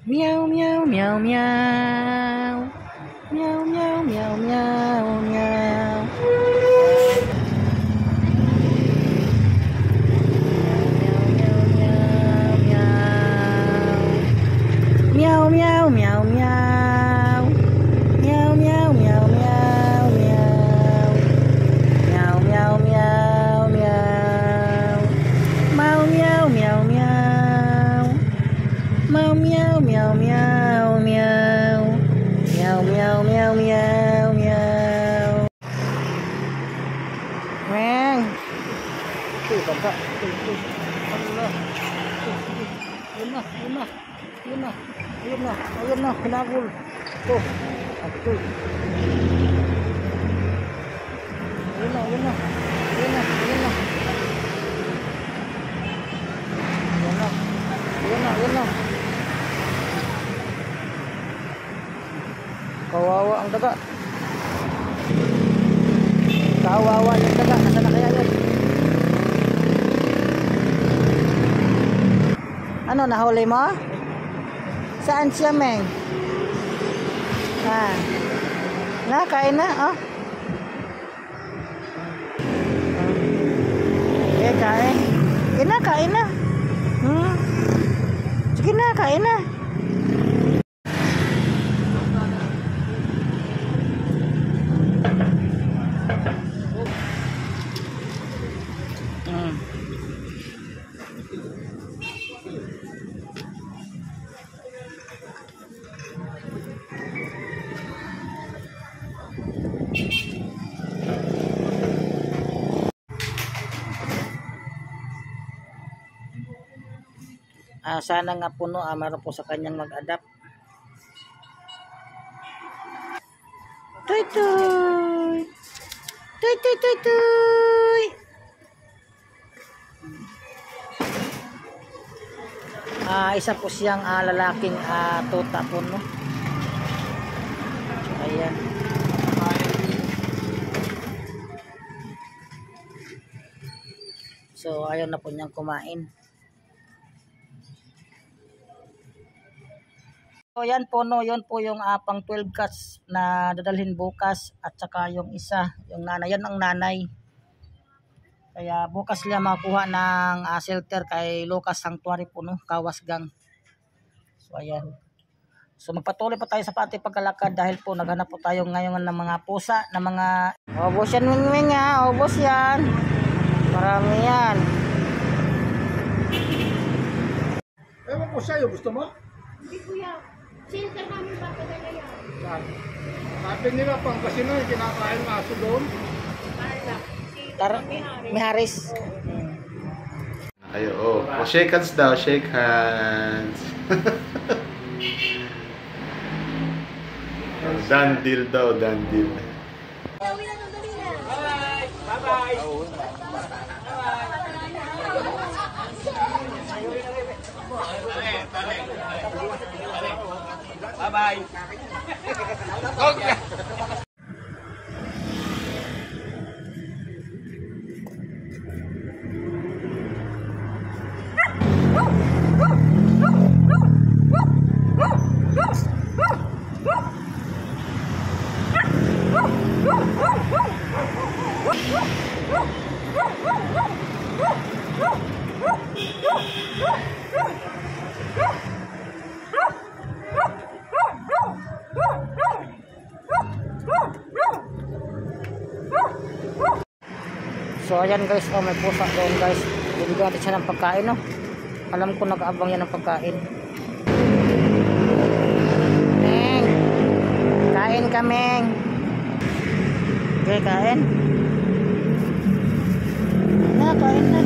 Meow meow meow meow. Meow meow meow meow meow. Meow meow meow meow. Meow meow meow meow meow. Meow meow meow meow. Meow meow meow meow. Meow meow meow meow meow. Meow meow meow meow meow. Meng. Tuh kakak. Allah. Ayun na, hinabol. Tuh. Atuh. Ayun na. Kawawa ang daga. Kawawa yung daga. Nasaan na kaya yun? Ano, nahuli mo? Saan siya, Meng? Kain na, oh. Kain. Kain na. Sige na, kain na. Sana nga puno, meron po sa kanyang mag-adapt. Tuy tuy. Tuy tuy tuy tuy. Isa po siyang lalaking tuta po, no? Ayan. So ayaw na po niyang kumain. So yan po, no, yun po yung pang 12 cats na dadalhin bukas, at saka yung isa, yung nanay, yan ang nanay. Kaya bukas nila makuha ng shelter kay Lucas Sanctuary po, no, Kawasgang. So ayan. So magpatuloy pa tayo sa ating pagkalakad dahil po naghanap po tayo ngayon ng mga pusa, ng mga obos yan, wing obos yan. Marami yan. Ewan ko sa'yo, gusto mo? Hindi kuya. Shelter namin papadala yan. Sabi nila pang kasino yung kinakain ng aso doon. Miharis. Ayo, shake hands daw, shake hands. Done deal daw, done deal. Bye-bye. Okay. So ayan guys, may pusa doon guys. Bibigyan natin siya ng pagkain, no. Alam ko nag-aabang yan ng pagkain. Meng, kain ka, Meng. Okay, kain. Kain na.